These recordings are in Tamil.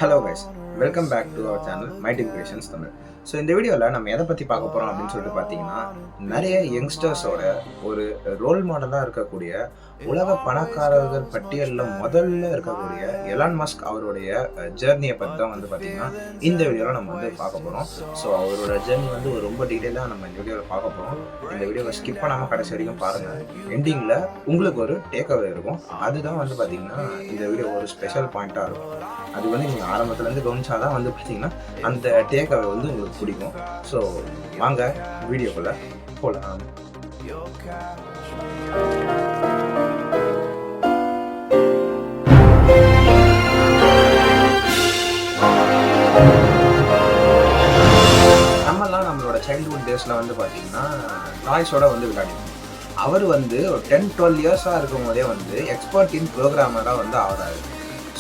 Hello guys, welcome back to our channel மைடிங் கிரியேஷன்ஸ் தமிழ். ஸோ இந்த வீடியோவில் நம்ம எதை பற்றி பார்க்க போகிறோம் அப்படின்னு சொல்லிட்டு பார்த்தீங்கன்னா, நிறைய யங்ஸ்டர்ஸோட ஒரு ரோல் மாடலாக இருக்கக்கூடிய உலக பணக்காரர்கள் பட்டியலில் முதல்ல இருக்கக்கூடிய எலான் மஸ்க் அவருடைய ஜேர்னியை பற்றி தான் வந்து பார்த்தீங்கன்னா இந்த வீடியோவில் நம்ம வந்து பார்க்க போகிறோம். ஸோ அவரோட ஜேர்னி வந்து ரொம்ப டீட்டெயிலாக நம்ம இந்த வீடியோவில் பார்க்க போகிறோம். இந்த வீடியோவை ஸ்கிப் பண்ணாமல் கடைசி வரைக்கும் பாருங்கள். எண்டிங்கில் உங்களுக்கு ஒரு டேக்அவே இருக்கும். அதுதான் வந்து பார்த்தீங்கன்னா இந்த வீடியோ ஒரு ஸ்பெஷல் பாயிண்ட்டாக இருக்கும். அது வந்து நீங்கள் ஆரம்பத்துலேருந்து கவனிச்சாதான் வந்து பார்த்தீங்கன்னா அந்த டேக்அவே வந்து உங்களுக்கு பிடிக்கும். ஸோ வாங்க வீடியோக்குள்ள போகலாம். நம்மலாம் நம்மளோட சைல்ட்ஹுட் டேஸில் வந்து பார்த்தீங்கன்னா டாய்ஸோட வந்து விளையாடினோம். அவர் வந்து ஒரு 10-12 இயர்ஸாக இருக்கும் போதே வந்து எக்ஸ்பர்ட் இன் ப்ரோக்ராமராக வந்து ஆகிறாரு.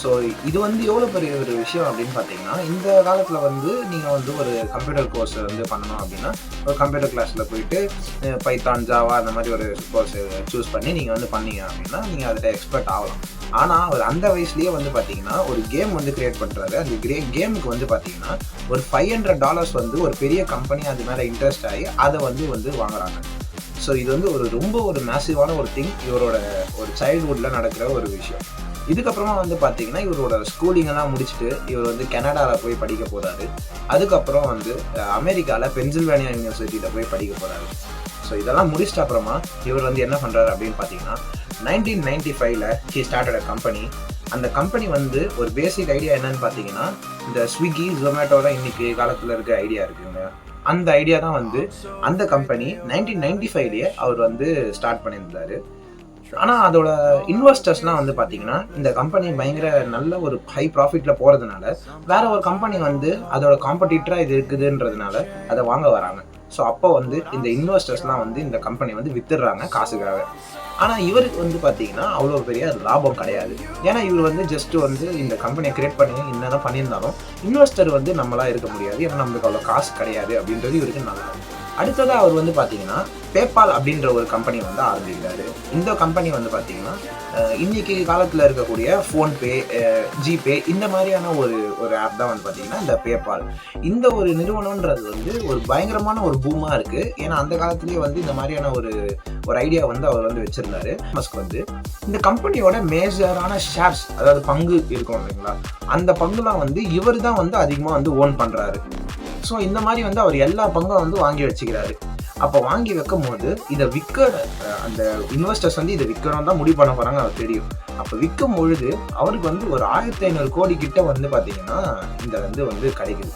ஸோ இது வந்து எவ்வளோ பெரிய ஒரு விஷயம் அப்படின்னு பார்த்தீங்கன்னா, இந்த காலத்தில் வந்து நீங்கள் வந்து ஒரு கம்ப்யூட்டர் கோர்ஸ் வந்து பண்ணணும் அப்படின்னா ஒரு கம்ப்யூட்டர் கிளாஸில் போயிட்டு பைத்தான், ஜாவா அந்த மாதிரி ஒரு கோர்ஸ் சூஸ் பண்ணி நீங்கள் வந்து பண்ணீங்க அப்படின்னா நீங்கள் அதில் எக்ஸ்பர்ட் ஆகலாம். ஆனால் அவர் அந்த வயசுலேயே வந்து பார்த்தீங்கன்னா ஒரு கேம் வந்து கிரியேட் பண்ணுறாரு. அந்த கேமுக்கு வந்து பார்த்தீங்கன்னா ஒரு $500 வந்து ஒரு பெரிய கம்பெனி அது மேலே இன்ட்ரெஸ்ட் ஆகி அதை வந்து வாங்குறாங்க. ஸோ இது வந்து ரொம்ப ஒரு மேசிவான ஒரு திங், இவரோட ஒரு சைல்ட்ஹுட்டில் நடக்கிற ஒரு விஷயம். இதுக்கப்புறமா வந்து பார்த்தீங்கன்னா இவரோட ஸ்கூலிங்கெல்லாம் முடிச்சுட்டு இவர் வந்து கனடாவில் போய் படிக்க போகிறாரு. அதுக்கப்புறம் வந்து அமெரிக்காவில் பென்சில்வேனியா யூனிவர்சிட்டியில் போய் படிக்க போகிறாரு. ஸோ இதெல்லாம் முடிச்சிட்ட அப்புறமா இவர் வந்து என்ன பண்ணுறாரு அப்படின்னு பார்த்தீங்கன்னா 1995 ஹி ஸ்டார்டட் அ கம்பெனி. அந்த கம்பெனி வந்து ஒரு பேசிக் ஐடியா என்னன்னு பார்த்தீங்கன்னா, இந்த ஸ்விக்கி, ஜொமேட்டோட இன்னைக்கு காலத்தில் இருக்க ஐடியா இருக்குங்க. அந்த ஐடியா தான் வந்து அந்த கம்பெனி 1995 அவர் வந்து ஸ்டார்ட் பண்ணியிருந்தாரு. ஆனால் அதோட இன்வெஸ்டர்ஸ்லாம் வந்து பார்த்தீங்கன்னா இந்த கம்பெனி பயங்கர நல்ல ஒரு ஹை ப்ராஃபிட்டில் போகிறதுனால வேற ஒரு கம்பெனி வந்து அதோட காம்படிட்டராக இது இருக்குதுன்றதுனால அதை வாங்க வராங்க. ஸோ அப்போ வந்து இந்த இன்வெஸ்டர்ஸ்லாம் வந்து இந்த கம்பெனி வந்து வித்துடுறாங்க காசுக்காக. ஆனால் இவருக்கு வந்து பார்த்தீங்கன்னா அவ்வளோ பெரிய லாபம் கிடையாது. ஏன்னா இவர் வந்து ஜஸ்ட் வந்து இந்த கம்பெனியை கிரியேட் பண்ணி என்னதான் பண்ணியிருந்தாலும் இன்வெஸ்டர் வந்து நம்மளாக இருக்க முடியாது, ஏன்னா நம்மளுக்கு அவ்வளோ காசு கிடையாது அப்படின்றது இவருக்கு நல்லா. அடுத்ததாக அவர் வந்து பார்த்தீங்கன்னா பேபால் அப்படின்ற ஒரு கம்பெனி வந்து ஆரம்பிக்கிறாரு. இந்த கம்பெனி வந்து பார்த்தீங்கன்னா இன்னைக்கு காலத்தில் இருக்கக்கூடிய ஃபோன்பே, ஜிபே இந்த மாதிரியான ஒரு ஆப் தான் வந்து பார்த்தீங்கன்னா இந்த பேபால். இந்த ஒரு நிறுவனம்ன்றது வந்து ஒரு பயங்கரமான ஒரு பூமாக இருக்குது. ஏன்னா அந்த காலத்துலேயே வந்து இந்த மாதிரியான ஒரு ஐடியா வந்து அவர் வந்து வச்சிருந்தாரு. மஸ்க் வந்து இந்த கம்பெனியோட மேஜரான ஷேர்ஸ், அதாவது பங்கு இருக்கும் இல்லைங்களா, அந்த பங்குலாம் வந்து இவர் தான் வந்து அதிகமாக வந்து ஓன் பண்ணுறாரு. ஸோ இந்த மாதிரி வந்து அவர் எல்லா பங்கும் வந்து வாங்கி வச்சுக்கிறாரு. அப்போ வாங்கி வைக்கும் போது இதை அந்த இன்வெஸ்டர்ஸ் வந்து இதை விற்கணும் தான் முடிவு பண்ண போகிறாங்க, அவர் தெரியும். அப்போ விற்கும் பொழுது அவருக்கு வந்து ஒரு 1500 கோடி கிட்ட வந்து பார்த்தீங்கன்னா இந்த வந்து கிடைக்குது.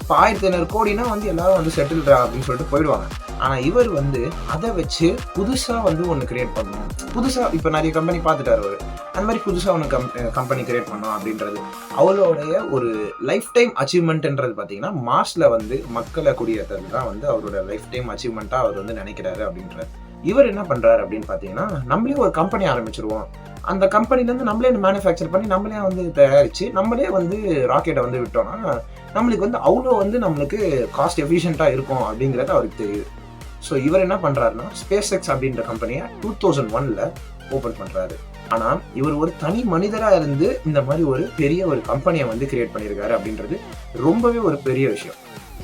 இப்போ 1500 கோடினா வந்து எல்லாரும் வந்து செட்டில்டா அப்படின்னு சொல்லிட்டு போயிடுவாங்க. ஆனால் இவர் வந்து அதை வச்சு புதுசாக வந்து ஒன்று கிரியேட் பண்ணணும். புதுசாக இப்போ நிறைய கம்பெனி பார்த்துட்டார் அவர், அந்த மாதிரி புதுசாக ஒன்று கம்பெனி கிரியேட் பண்ணோம் அப்படின்றது அவருடைய ஒரு லைஃப் டைம் அச்சீவ்மெண்ட்ன்றது பார்த்தீங்கன்னா மார்ஸில் வந்து மக்களை குடியேற்றது தான் வந்து அவரோட லைஃப் டைம் அச்சீவ்மெண்ட்டாக அவர் வந்து நினைக்கிறாரு அப்படின்றார். இவர் என்ன பண்ணுறாரு அப்படின்னு பார்த்தீங்கன்னா, நம்மளே ஒரு கம்பெனி ஆரம்பிச்சிருவோம், அந்த கம்பெனிலேருந்து நம்மளே மேனுஃபேக்சர் பண்ணி நம்மளே வந்து தயாரித்து நம்மளே வந்து ராக்கெட்டை வந்து விட்டோம்னா நம்மளுக்கு வந்து அவ்வளோ வந்து நம்மளுக்கு காஸ்ட் எஃபிஷியண்ட்டாக இருக்கும் அப்படிங்கிறது அவருக்கு தெரியுது. ஸோ இவர் என்ன பண்ணுறாருன்னா ஸ்பேஸ் எக்ஸ் அப்படின்ற கம்பெனியை 2001 ஓப்பன் பண்ணுறாரு. ஆனால் இவர் ஒரு தனி மனிதராக இருந்து இந்த மாதிரி ஒரு பெரிய ஒரு கம்பெனியை வந்து கிரியேட் பண்ணியிருக்காரு அப்படின்றது ரொம்பவே ஒரு பெரிய விஷயம்.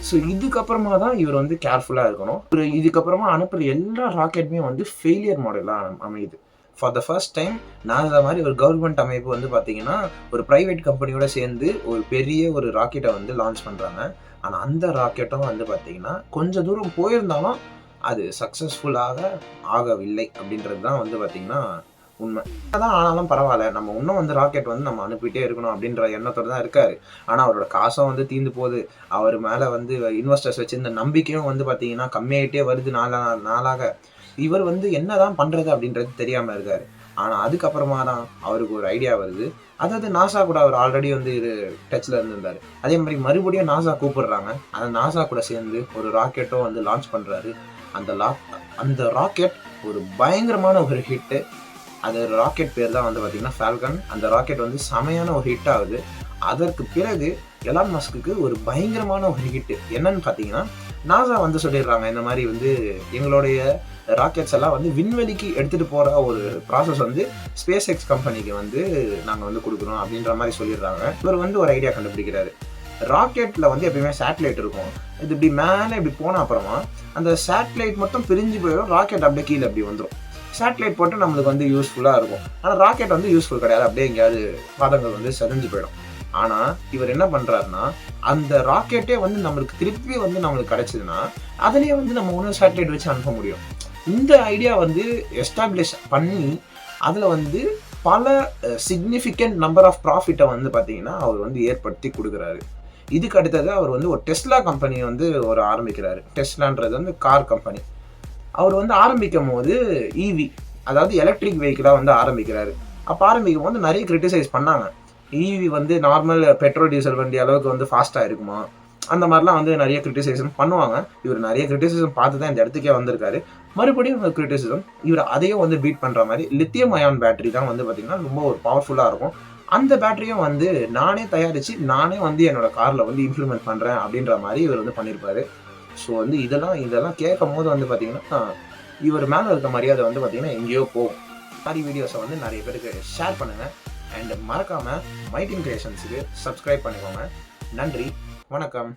ஸோ இதுக்கப்புறமா தான் இவர் வந்து கேர்ஃபுல்லாக இருக்கணும். இதுக்கப்புறமா அனுப்புகிற எல்லா ராக்கெட்டுமே வந்து ஃபெயிலியர் மாடலாக அமையுது. For the first time NASA மாதிரி ஒரு கவர்மெண்ட் அமைப்பு வந்து பார்த்தீங்கன்னா ஒரு ப்ரைவேட் கம்பெனியோட சேர்ந்து ஒரு பெரிய ஒரு ராக்கெட்டை வந்து லான்ச் பண்ணுறாங்க. ஆனால் அந்த ராக்கெட்டும் வந்து பார்த்தீங்கன்னா கொஞ்சம் தூரம் போயிருந்தாலும் அது சக்ஸஸ்ஃபுல்லாக ஆகவில்லை அப்படின்றது தான் வந்து பார்த்தீங்கன்னா உண்மை. அதான் ஆனாலும் பரவாயில்ல, நம்ம இன்னும் வந்து ராக்கெட் வந்து நம்ம அனுப்பிட்டே இருக்கணும் அப்படின்ற எண்ணத்தோடு தான் இருக்காரு. ஆனால் அவரோட காசும் வந்து தீர்ந்து போகுது. அவர் மேலே வந்து இன்வெஸ்டர்ஸ் வச்சிருந்த நம்பிக்கையும் வந்து பார்த்தீங்கன்னா கம்மியாகிட்டே வருது நாளாக. இவர் வந்து என்னதான் பண்ணுறது அப்படின்றது தெரியாமல் இருக்காரு. ஆனால் அதுக்கப்புறமா தான் அவருக்கு ஒரு ஐடியா வருது. அதாவது நாசா கூட அவர் ஆல்ரெடி வந்து டச்சில் இருந்திருந்தார். அதே மாதிரி மறுபடியும் நாசா கூப்பிடுறாங்க. அந்த நாசா கூட சேர்ந்து ஒரு ராக்கெட்டும் வந்து லான்ச் பண்ணுறாரு. அந்த ராக்கெட் ஒரு பயங்கரமான ஒரு ஹிட்டு. அது ராக்கெட் பேர் தான் வந்து பார்த்தீங்கன்னா ஃபால்கன். அந்த ராக்கெட் வந்து செமையான ஒரு ஹிட் ஆகுது. அதற்கு பிறகு எலான் மஸ்க்கு ஒரு பயங்கரமான ஒரு ஹிட்டு என்னன்னு பார்த்தீங்கன்னா, நாசா வந்து சொல்லிடுறாங்க இந்த மாதிரி வந்து எங்களுடைய ராக்கெட்ஸ் எல்லாம் வந்து விண்வெளிக்கு எடுத்துகிட்டு போகிற ஒரு ப்ராசஸ் வந்து ஸ்பேஸ் எக்ஸ் கம்பெனிக்கு வந்து நாங்கள் வந்து கொடுக்குறோம் அப்படின்ற மாதிரி சொல்லிடுறாங்க. இவர் வந்து ஒரு ஐடியா கண்டுபிடிக்கிறாரு. ராக்கெட்டில் வந்து எப்பயுமே சேட்டலைட் இருக்கும். இது இப்படி மேலே இப்படி போன அப்புறமா அந்த சேட்டலைட் மட்டும் பிரிஞ்சு போயிடும், ராக்கெட் அப்படியே கீழே அப்படி வந்துடும். சேட்டலைட் போட்டு நம்மளுக்கு வந்து யூஸ்ஃபுல்லாக இருக்கும். ஆனால் ராக்கெட் வந்து யூஸ்ஃபுல் கிடையாது, அப்படியே எங்கேயாவது பாதங்கள் வந்து செதஞ்சு போயிடும். ஆனால் இவர் என்ன பண்ணுறாருன்னா, அந்த ராக்கெட்டே வந்து நம்மளுக்கு திருப்பி வந்து நம்மளுக்கு கிடைச்சதுன்னா அதுலேயே வந்து நம்ம ஒன்று சேட்டலைட் வச்சு அனுப்ப முடியும். இந்த ஐடியா வந்து எஸ்டாப்ளிஷ் பண்ணி அதில் வந்து பல சிக்னிஃபிகண்ட் நம்பர் ஆஃப் ப்ராஃபிட்டை வந்து பார்த்தீங்கன்னா அவர் வந்து ஏற்படுத்தி கொடுக்குறாரு. இதுக்கு அடுத்தது அவர் வந்து ஒரு டெஸ்லா கம்பெனியை வந்து ஒரு ஆரம்பிக்கிறாரு. டெஸ்லான்றது வந்து கார் கம்பெனி. அவர் வந்து ஆரம்பிக்கும் போது இவி, அதாவது எலக்ட்ரிக் வெஹிக்கிளாக வந்து ஆரம்பிக்கிறாரு. அப்போ ஆரம்பிக்கும் போது நிறைய கிரிட்டிசைஸ் பண்ணாங்க. இவி வந்து நார்மல் பெட்ரோல் டீசல் வண்டி அளவுக்கு வந்து ஃபாஸ்ட்டாக இருக்குமா, அந்த மாதிரிலாம் வந்து நிறைய கிரிட்டிசைசம் பண்ணுவாங்க. இவர் நிறைய கிரிட்டிசிசம் பார்த்து தான் இந்த இடத்துக்கே வந்திருக்காரு. மறுபடியும் ஒரு கிரிட்டிசிசம் இவர் அதையும் வந்து பீட் பண்ணுற மாதிரி லித்தியம் அயான் பேட்டரி தான் வந்து பார்த்திங்கன்னா ரொம்ப ஒரு பவர்ஃபுல்லாக இருக்கும். அந்த பேட்டரியும் வந்து நானே தயாரித்து நானே வந்து என்னோட காரில் வந்து இம்ப்ளிமெண்ட் பண்ணுறேன் அப்படின்ற மாதிரி இவர் வந்து பண்ணியிருப்பாரு. ஸோ வந்து இதெல்லாம் கேட்கும் போது வந்து பார்த்திங்கன்னா இவர் மேலே இருக்க மரியாதை வந்து பார்த்திங்கன்னா எங்கேயோ போகும். மாதிரி வீடியோஸை வந்து நிறைய பேருக்கு ஷேர் பண்ணுங்கள். அண்ட் மறக்காமல் மைடின் கிரியேஷன்ஸுக்கு சப்ஸ்கிரைப் பண்ணிக்கோங்க. நன்றி, வணக்கம்.